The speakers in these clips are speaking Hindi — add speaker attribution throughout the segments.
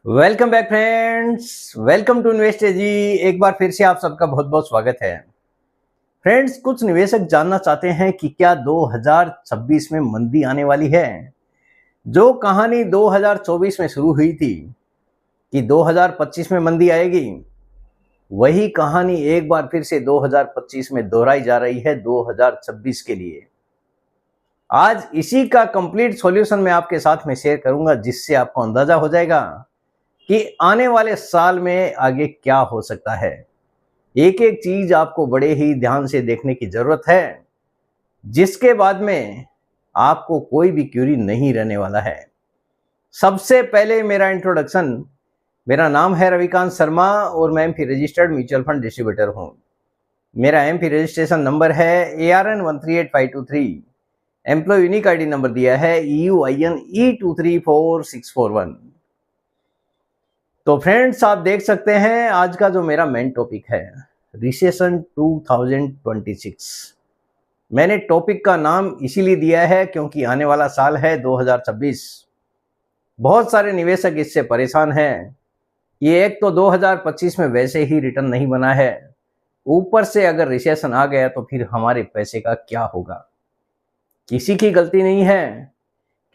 Speaker 1: Welcome back friends, welcome to invest ji. एक बार फिर से आप सबका बहुत बहुत स्वागत है। फ्रेंड्स, कुछ निवेशक जानना चाहते हैं कि क्या 2026 में मंदी आने वाली है। जो कहानी 2024 में शुरू हुई थी कि 2025 में मंदी आएगी, वही कहानी एक बार फिर से 2025 में दोहराई जा रही है 2026 के लिए। आज इसी का कंप्लीट सॉल्यूशन मैं आपके साथ में शेयर करूंगा, जिससे आपको अंदाजा हो जाएगा कि आने वाले साल में आगे क्या हो सकता है। एक एक चीज आपको बड़े ही ध्यान से देखने की जरूरत है, जिसके बाद में आपको कोई भी क्यूरी नहीं रहने वाला है। सबसे पहले मेरा इंट्रोडक्शन, मेरा नाम है रविकांत शर्मा और मैं MP registered mutual fund distributor हूं। मेरा एमपी रजिस्ट्रेशन नंबर है ARN 138523। Employ unique ID number दिया है EUINE234641। तो फ्रेंड्स, आप देख सकते हैं आज का जो मेरा मेन टॉपिक है, रिसेशन 2026। मैंने टॉपिक का नाम इसीलिए दिया है क्योंकि आने वाला साल है 2026। बहुत सारे निवेशक इससे परेशान हैं। ये एक तो 2025 में वैसे ही रिटर्न नहीं बना है, ऊपर से अगर रिसेशन आ गया तो फिर हमारे पैसे का क्या होगा। किसी की गलती नहीं है,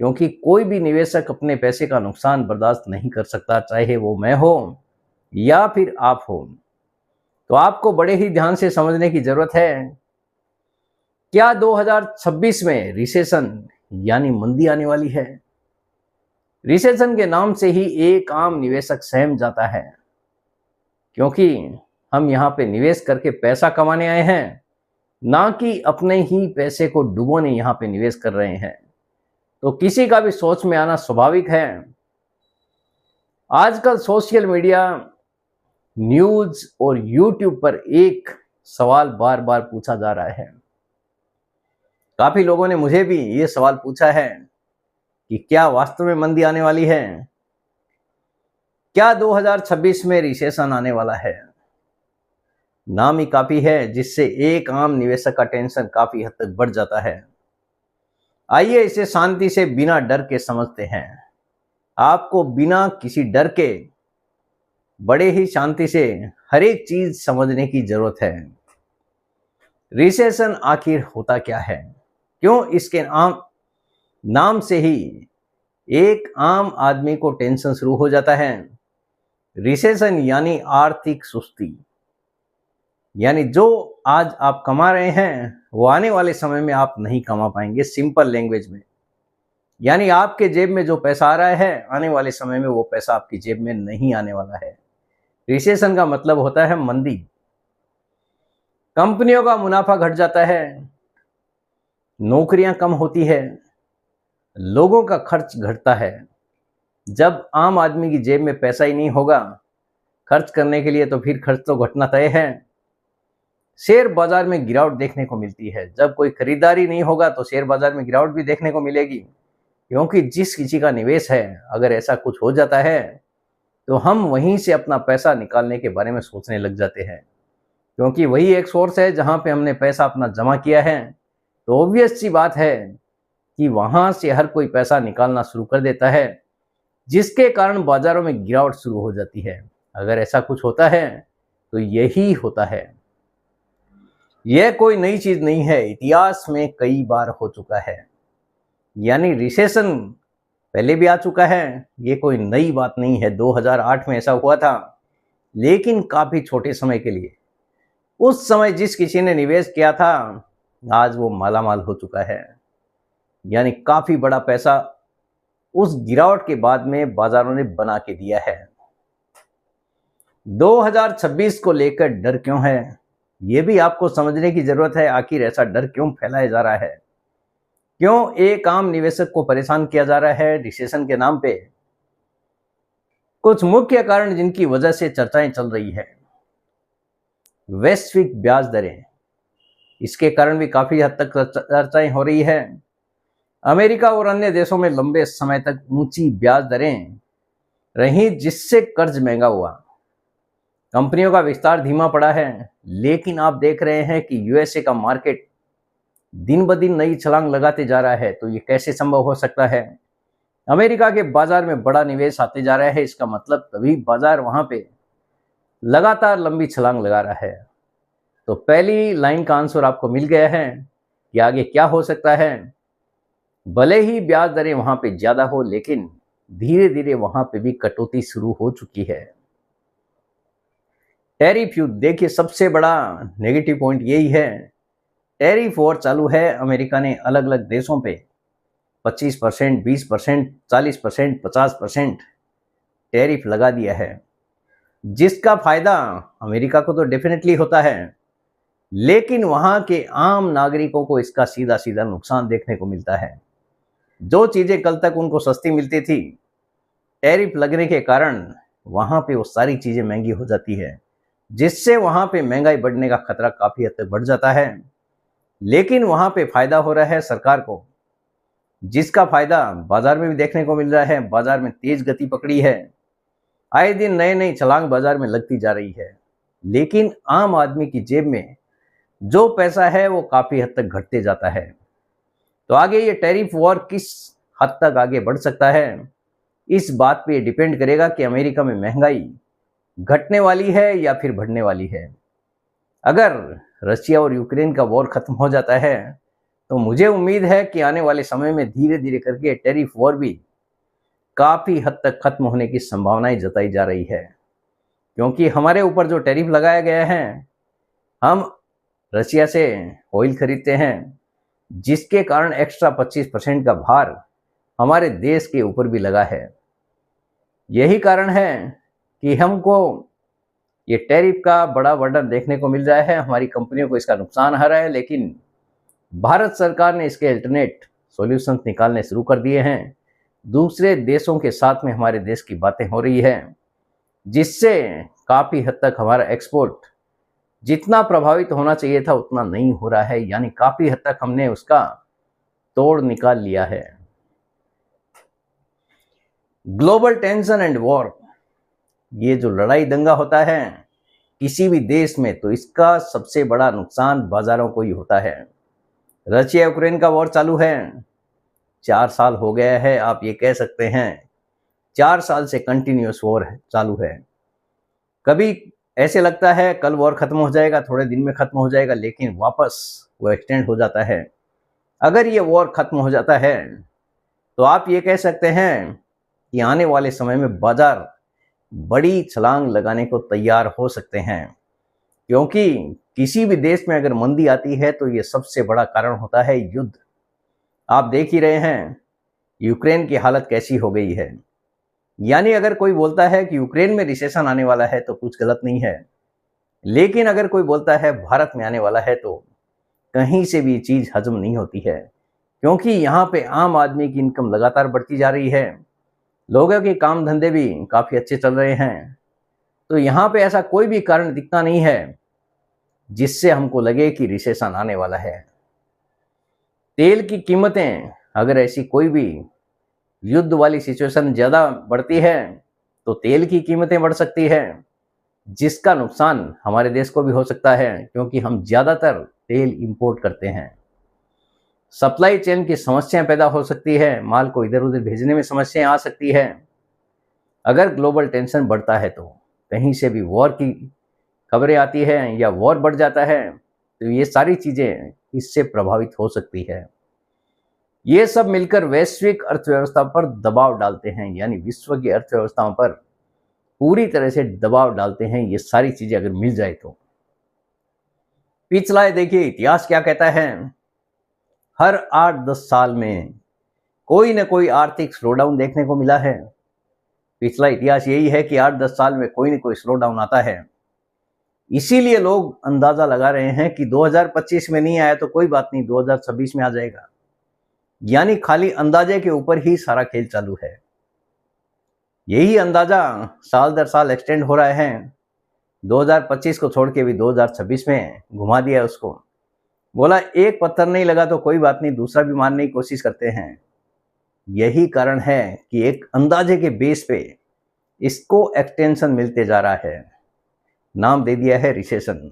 Speaker 1: क्योंकि कोई भी निवेशक अपने पैसे का नुकसान बर्दाश्त नहीं कर सकता, चाहे वो मैं हो या फिर आप हो। तो आपको बड़े ही ध्यान से समझने की जरूरत है। क्या 2026 में रिसेशन यानी मंदी आने वाली है? रिसेशन के नाम से ही एक आम निवेशक सहम जाता है, क्योंकि हम यहाँ पे निवेश करके पैसा कमाने आए हैं, ना कि अपने ही पैसे को डुबोने यहाँ पे निवेश कर रहे हैं। तो किसी का भी सोच में आना स्वाभाविक है। आजकल सोशल मीडिया, न्यूज और यूट्यूब पर एक सवाल बार बार पूछा जा रहा है। काफी लोगों ने मुझे भी ये सवाल पूछा है कि क्या वास्तव में मंदी आने वाली है? क्या 2026 में रिसेशन आने वाला है? नाम ही काफी है, जिससे एक आम निवेशक का टेंशन काफी हद तक बढ़ जाता है। आइए इसे शांति से बिना डर के समझते हैं। आपको बिना किसी डर के बड़े ही शांति से हर एक चीज समझने की जरूरत है। रिसेशन आखिर होता क्या है? क्यों इसके नाम से ही एक आम आदमी को टेंशन शुरू हो जाता है। रिसेशन यानी आर्थिक सुस्ती, यानी जो आज आप कमा रहे हैं वो आने वाले समय में आप नहीं कमा पाएंगे। सिंपल लैंग्वेज में, यानी आपके जेब में जो पैसा आ रहा है, आने वाले समय में वो पैसा आपकी जेब में नहीं आने वाला है। रिसेशन का मतलब होता है मंदी। कंपनियों का मुनाफा घट जाता है, नौकरियां कम होती है, लोगों का खर्च घटता है। जब आम आदमी की जेब में पैसा ही नहीं होगा खर्च करने के लिए, तो फिर खर्च तो घटना तय है। शेयर बाजार में गिरावट देखने को मिलती है। जब कोई खरीदारी नहीं होगा तो शेयर बाजार में गिरावट भी देखने को मिलेगी, क्योंकि जिस किसी का निवेश है, अगर ऐसा कुछ हो जाता है तो हम वहीं से अपना पैसा निकालने के बारे में सोचने लग जाते हैं, क्योंकि वही एक सोर्स है जहां पे हमने पैसा अपना जमा किया है। तो ऑब्वियस सी बात है कि वहां से हर कोई पैसा निकालना शुरू कर देता है, जिसके कारण बाजारों में गिरावट शुरू हो जाती है। अगर ऐसा कुछ होता है तो यही होता है। यह कोई नई चीज नहीं है, इतिहास में कई बार हो चुका है। यानी रिसेशन पहले भी आ चुका है, ये कोई नई बात नहीं है। 2008 में ऐसा हुआ था, लेकिन काफी छोटे समय के लिए। उस समय जिस किसी ने निवेश किया था, आज वो मालामाल हो चुका है। यानी काफी बड़ा पैसा उस गिरावट के बाद में बाजारों ने बना के दिया है। 2026 को लेकर डर क्यों है, ये भी आपको समझने की जरूरत है। आखिर ऐसा डर क्यों फैलाया जा रहा है? क्यों एक आम निवेशक को परेशान किया जा रहा है रिसेशन के नाम पे? कुछ मुख्य कारण जिनकी वजह से चर्चाएं चल रही है। वैश्विक ब्याज दरें, इसके कारण भी काफी हद तक चर्चाएं हो रही है। अमेरिका और अन्य देशों में लंबे समय तक ऊंची ब्याज दरें रही, जिससे कर्ज महंगा हुआ। कंपनियों का विस्तार धीमा पड़ा है, लेकिन आप देख रहे हैं कि यूएसए का मार्केट दिन ब दिन नई छलांग लगाते जा रहा है। तो ये कैसे संभव हो सकता है? अमेरिका के बाजार में बड़ा निवेश आते जा रहा है, इसका मतलब तभी बाजार वहां पे लगातार लंबी छलांग लगा रहा है। तो पहली लाइन का आंसर आपको मिल गया है कि आगे क्या हो सकता है। भले ही ब्याज दरें वहां पे ज्यादा हो, लेकिन धीरे धीरे वहां पे भी कटौती शुरू हो चुकी है। टैरिफ युद्ध, देखिए सबसे बड़ा नेगेटिव पॉइंट यही है। टैरिफ वॉर चालू है। अमेरिका ने अलग अलग देशों पे 25%, 20%, 40%, 50% टैरिफ लगा दिया है, जिसका फायदा अमेरिका को तो डेफिनेटली होता है, लेकिन वहां के आम नागरिकों को इसका सीधा सीधा नुकसान देखने को मिलता है। जो चीजें कल तक उनको सस्ती मिलती थी, टैरिफ लगने के कारण वहां पे वो सारी चीजें महंगी हो जाती है, जिससे वहां पे महंगाई बढ़ने का खतरा काफी हद तक बढ़ जाता है। लेकिन वहां पे फायदा हो रहा है सरकार को, जिसका फायदा बाजार में भी देखने को मिल रहा है। बाजार में तेज गति पकड़ी है, आए दिन नए नई छलांग बाजार में लगती जा रही है, लेकिन आम आदमी की जेब में जो पैसा है वो काफी हद तक घटते जाता है। तो आगे ये टैरिफ वॉर किस हद तक आगे बढ़ सकता है, इस बात पे डिपेंड करेगा कि अमेरिका में महंगाई घटने वाली है या फिर बढ़ने वाली है। अगर रशिया और यूक्रेन का वॉर खत्म हो जाता है तो मुझे उम्मीद है कि आने वाले समय में धीरे धीरे करके टैरिफ वॉर भी काफी हद तक खत्म होने की संभावनाएं जताई जा रही है, क्योंकि हमारे ऊपर जो टैरिफ लगाया गया है, हम रशिया से ऑयल खरीदते हैं, जिसके कारण एक्स्ट्रा 25% का भार हमारे देश के ऊपर भी लगा है। यही कारण है कि हमको ये टैरिफ का बड़ा बर्डन देखने को मिल रहा है। हमारी कंपनियों को इसका नुकसान आ रहा है, लेकिन भारत सरकार ने इसके अल्टरनेट सॉल्यूशंस निकालने शुरू कर दिए हैं। दूसरे देशों के साथ में हमारे देश की बातें हो रही है, जिससे काफ़ी हद तक हमारा एक्सपोर्ट जितना प्रभावित होना चाहिए था उतना नहीं हो रहा है, यानी काफ़ी हद तक हमने उसका तोड़ निकाल लिया है। ग्लोबल टेंशन एंड वॉर, ये जो लड़ाई दंगा होता है किसी भी देश में, तो इसका सबसे बड़ा नुकसान बाजारों को ही होता है। रशिया यूक्रेन का वॉर चालू है, 4 साल हो गया है, आप ये कह सकते हैं 4 साल से कंटिन्यूस वॉर चालू है। कभी ऐसे लगता है कल वॉर खत्म हो जाएगा, थोड़े दिन में खत्म हो जाएगा, लेकिन वापस वो एक्सटेंड हो जाता है। अगर ये वॉर खत्म हो जाता है तो आप ये कह सकते हैं कि आने वाले समय में बाजार बड़ी छलांग लगाने को तैयार हो सकते हैं, क्योंकि किसी भी देश में अगर मंदी आती है तो ये सबसे बड़ा कारण होता है युद्ध। आप देख ही रहे हैं यूक्रेन की हालत कैसी हो गई है। यानी अगर कोई बोलता है कि यूक्रेन में रिसेशन आने वाला है तो कुछ गलत नहीं है, लेकिन अगर कोई बोलता है भारत में आने वाला है तो कहीं से भी चीज हजम नहीं होती है, क्योंकि यहाँ पे आम आदमी की इनकम लगातार बढ़ती जा रही है, लोगों के काम धंधे भी काफी अच्छे चल रहे हैं। तो यहाँ पे ऐसा कोई भी कारण दिखता नहीं है जिससे हमको लगे कि रिसेशन आने वाला है। तेल की कीमतें अगर ऐसी कोई भी युद्ध वाली सिचुएशन ज़्यादा बढ़ती है तो तेल की कीमतें बढ़ सकती है, जिसका नुकसान हमारे देश को भी हो सकता है, क्योंकि हम ज़्यादातर तेल इंपोर्ट करते हैं। सप्लाई चेन की समस्याएं पैदा हो सकती है, माल को इधर उधर भेजने में समस्याएं आ सकती है। अगर ग्लोबल टेंशन बढ़ता है तो कहीं से भी वॉर की खबरें आती है या वॉर बढ़ जाता है, तो ये सारी चीज़ें इससे प्रभावित हो सकती है। ये सब मिलकर वैश्विक अर्थव्यवस्था पर दबाव डालते हैं, यानी विश्व की अर्थव्यवस्थाओं पर पूरी तरह से दबाव डालते हैं। ये सारी चीजें अगर मिल जाए तो पिछला देखिए इतिहास क्या कहता है, हर 8-10 साल में कोई ना कोई आर्थिक स्लोडाउन देखने को मिला है। पिछला इतिहास यही है कि 8-10 साल में कोई ना कोई स्लोडाउन आता है। इसीलिए लोग अंदाजा लगा रहे हैं कि 2025 में नहीं आया तो कोई बात नहीं, 2026 में आ जाएगा। यानी खाली अंदाजे के ऊपर ही सारा खेल चालू है। यही अंदाजा साल दर साल एक्सटेंड हो रहा है। 2025 को छोड़ के भी 2026 में घुमा दिया उसको। बोला एक पत्थर नहीं लगा तो कोई बात नहीं, दूसरा भी मारने की कोशिश करते हैं। यही कारण है कि एक अंदाजे के बेस पे इसको एक्सटेंशन मिलते जा रहा है। नाम दे दिया है रिसेशन।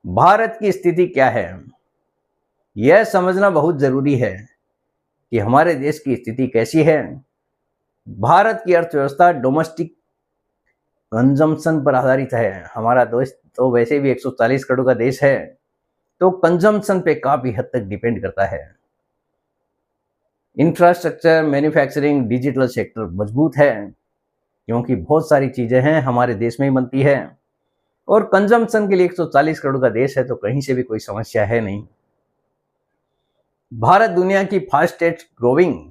Speaker 1: भारत की स्थिति क्या है, यह समझना बहुत जरूरी है कि हमारे देश की स्थिति कैसी है। भारत की अर्थव्यवस्था डोमेस्टिक कंजम्पशन पर आधारित है। हमारा देश तो वैसे भी 140 करोड़ का देश है, तो कंजम्पशन पे काफी हद तक डिपेंड करता है। इंफ्रास्ट्रक्चर, मैन्युफैक्चरिंग, डिजिटल सेक्टर मजबूत है, क्योंकि बहुत सारी चीजें हैं हमारे देश में ही बनती है, और कंजम्पशन के लिए 140 करोड़ का देश है, तो कहीं से भी कोई समस्या है नहीं। भारत दुनिया की फास्टेस्ट ग्रोइंग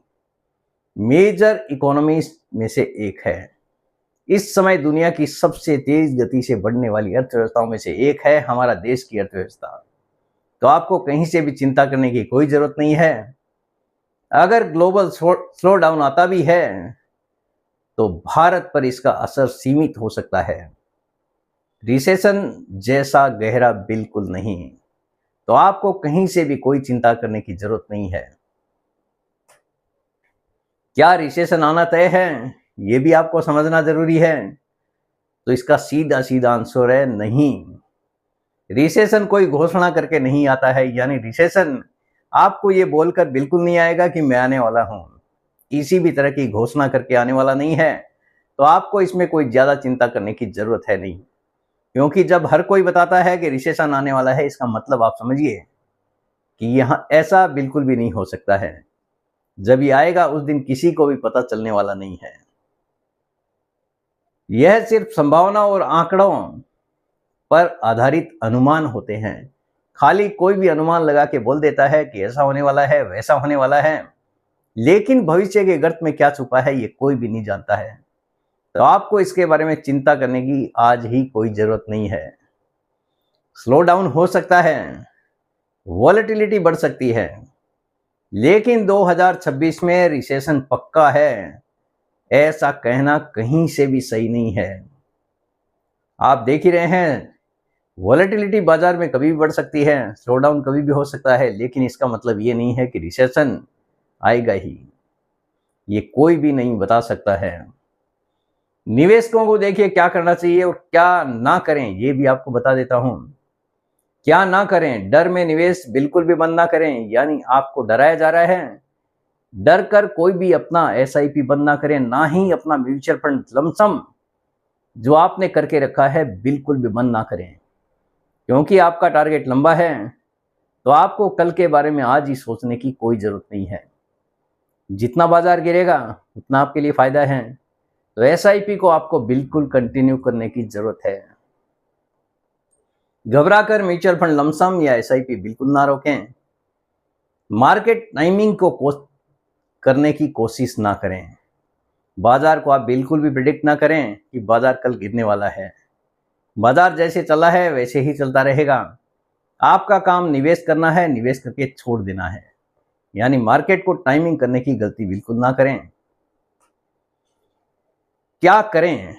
Speaker 1: मेजर इकोनॉमीज में से एक है। इस समय दुनिया की सबसे तेज गति से बढ़ने वाली अर्थव्यवस्थाओं में से एक है हमारा देश की अर्थव्यवस्था। तो आपको कहीं से भी चिंता करने की कोई जरूरत नहीं है। अगर ग्लोबल स्लो डाउन आता भी है तो भारत पर इसका असर सीमित हो सकता है, रिसेशन जैसा गहरा बिल्कुल नहीं। तो आपको कहीं से भी कोई चिंता करने की जरूरत नहीं है। क्या रिसेशन आना तय है, ये भी आपको समझना जरूरी है। तो इसका सीधा सीधा आंसर है नहीं। रिसेशन कोई घोषणा करके नहीं आता है, यानी रिसेशन आपको ये बोलकर बिल्कुल नहीं आएगा कि मैं आने वाला हूं। किसी भी तरह की घोषणा करके आने वाला नहीं है। तो आपको इसमें कोई ज्यादा चिंता करने की जरूरत है नहीं, क्योंकि जब हर कोई बताता है कि रिसेशन आने वाला है, इसका मतलब आप समझिए कि यहां ऐसा बिल्कुल भी नहीं हो सकता है। जब ये आएगा उस दिन किसी को भी पता चलने वाला नहीं है। यह सिर्फ संभावना और आंकड़ों पर आधारित अनुमान होते हैं। खाली कोई भी अनुमान लगा के बोल देता है कि ऐसा होने वाला है, वैसा होने वाला है, लेकिन भविष्य के गर्त में क्या छुपा है ये कोई भी नहीं जानता है। तो आपको इसके बारे में चिंता करने की आज ही कोई जरूरत नहीं है। स्लो डाउन हो सकता है, वॉलेटिलिटी बढ़ सकती है, लेकिन 2026 में रिसेशन पक्का है, ऐसा कहना कहीं से भी सही नहीं है। आप देख ही रहे हैं, वॉलेटिलिटी बाजार में कभी भी बढ़ सकती है, स्लो डाउन कभी भी हो सकता है, लेकिन इसका मतलब ये नहीं है कि रिसेशन आएगा ही। ये कोई भी नहीं बता सकता है। निवेशकों को देखिए क्या करना चाहिए और क्या ना करें, ये भी आपको बता देता हूं। क्या ना करें, डर में निवेश बिल्कुल भी बंद ना करें, यानी आपको डराया जा रहा है, डर कर कोई भी अपना एसआईपी बंद ना करें, ना ही अपना म्यूचुअल फंड लमसम जो आपने करके रखा है बिल्कुल भी बंद ना करें, क्योंकि आपका टारगेट लंबा है। तो आपको कल के बारे में आज ही सोचने की कोई जरूरत नहीं है। जितना बाजार गिरेगा उतना आपके लिए फायदा है। तो एसआईपी को आपको बिल्कुल कंटिन्यू करने की जरूरत है। घबराकर म्यूचुअल फंड लमसम या एसआईपी बिल्कुल ना रोकें। मार्केट टाइमिंग को करने की कोशिश ना करें। बाजार को आप बिल्कुल भी प्रिडिक्ट ना करें कि बाजार कल गिरने वाला है। बाजार जैसे चला है वैसे ही चलता रहेगा। आपका काम निवेश करना है, निवेश करके छोड़ देना है, यानी मार्केट को टाइमिंग करने की गलती बिल्कुल ना करें। क्या करें,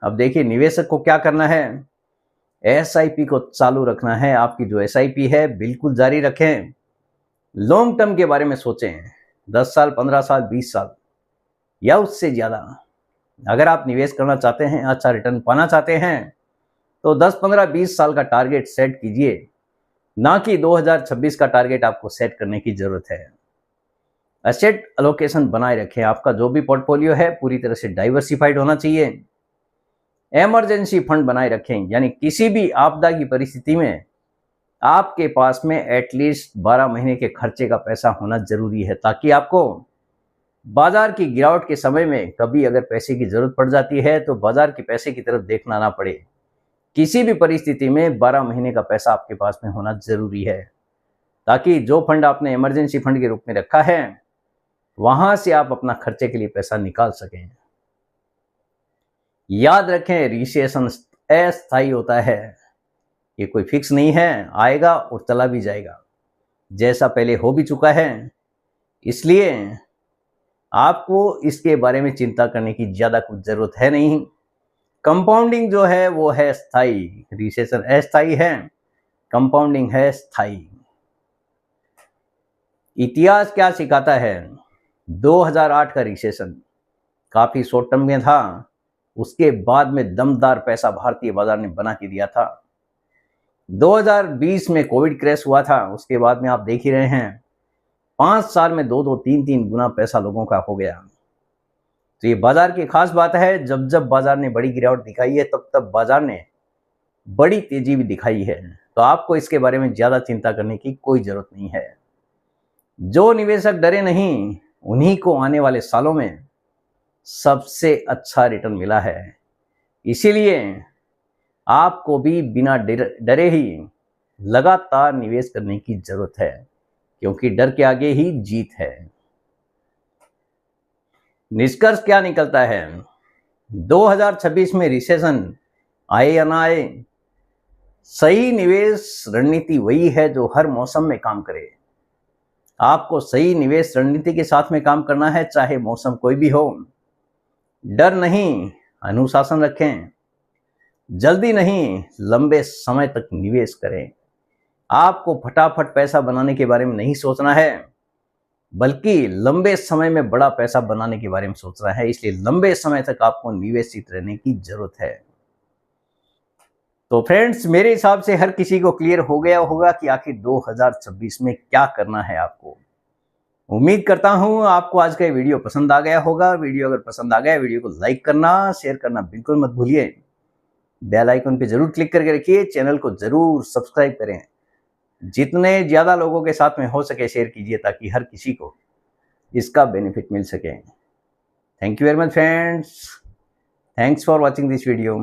Speaker 1: अब देखिए निवेशक को क्या करना है। एसआईपी को चालू रखना है। आपकी जो एसआईपी है बिल्कुल जारी रखें। लॉन्ग टर्म के बारे में सोचें, 10 साल, 15 साल, 20 साल या उससे ज्यादा। अगर आप निवेश करना चाहते हैं, अच्छा रिटर्न पाना चाहते हैं, तो 10, 15, 20 साल का टारगेट सेट कीजिए, ना कि 2026 का टारगेट आपको सेट करने की जरूरत है। एसेट अलोकेशन बनाए रखें। आपका जो भी पोर्टफोलियो है पूरी तरह से डाइवर्सिफाइड होना चाहिए। इमरजेंसी फंड बनाए रखें, यानी किसी भी आपदा की परिस्थिति में आपके पास में एटलीस्ट 12 महीने के खर्चे का पैसा होना जरूरी है, ताकि आपको बाजार की गिरावट के समय में कभी अगर पैसे की जरूरत पड़ जाती है तो बाजार के पैसे की तरफ देखना ना पड़े। किसी भी परिस्थिति में 12 महीने का पैसा आपके पास में होना जरूरी है, ताकि जो फंड आपने इमरजेंसी फंड के रूप में रखा है वहां से आप अपना खर्चे के लिए पैसा निकाल सकें। याद रखें, रिसेशन अस्थायी होता है, ये कोई फिक्स नहीं है, आएगा और चला भी जाएगा, जैसा पहले हो भी चुका है। इसलिए आपको इसके बारे में चिंता करने की ज्यादा कुछ जरूरत है नहीं। कंपाउंडिंग जो है वो है स्थायी, रिसेशन अस्थायी है, कंपाउंडिंग है स्थायी। इतिहास क्या सिखाता है, 2008 का रिसेशन काफी शॉर्ट टर्म में था, उसके बाद में दमदार पैसा भारतीय बाजार ने बना के दिया था। 2020 में कोविड क्रैश हुआ था, उसके बाद में आप देख ही रहे हैं 5 साल में 2-2, 3-3 गुना पैसा लोगों का हो गया। तो ये बाजार की खास बात है, जब जब बाजार ने बड़ी गिरावट दिखाई है तब तब बाजार ने बड़ी तेजी भी दिखाई है। तो आपको इसके बारे में ज़्यादा चिंता करने की कोई ज़रूरत नहीं है। जो निवेशक डरे नहीं, उन्हीं को आने वाले सालों में सबसे अच्छा रिटर्न मिला है। इसीलिए आपको भी बिना डरे ही लगातार निवेश करने की जरूरत है, क्योंकि डर के आगे ही जीत है। निष्कर्ष क्या निकलता है? 2026 में रिसेशन आए या ना आए, सही निवेश रणनीति वही है जो हर मौसम में काम करे। आपको सही निवेश रणनीति के साथ में काम करना है, चाहे मौसम कोई भी हो। डर नहीं, अनुशासन रखें। जल्दी नहीं, लंबे समय तक निवेश करें। आपको फटाफट पैसा बनाने के बारे में नहीं सोचना है, बल्कि लंबे समय में बड़ा पैसा बनाने के बारे में सोचना है। इसलिए लंबे समय तक आपको निवेशित रहने की जरूरत है। तो फ्रेंड्स, मेरे हिसाब से हर किसी को क्लियर हो गया होगा कि आखिर 2026 में क्या करना है आपको। उम्मीद करता हूं आपको आज का वीडियो पसंद आ गया होगा। वीडियो अगर पसंद आ गया, वीडियो को लाइक करना, शेयर करना बिल्कुल मत भूलिए। बेल आइकन पे जरूर क्लिक करके रखिए। चैनल को जरूर सब्सक्राइब करें। जितने ज़्यादा लोगों के साथ में हो सके शेयर कीजिए, ताकि हर किसी को इसका बेनिफिट मिल सके। Thank you very much friends. Thanks for watching this video.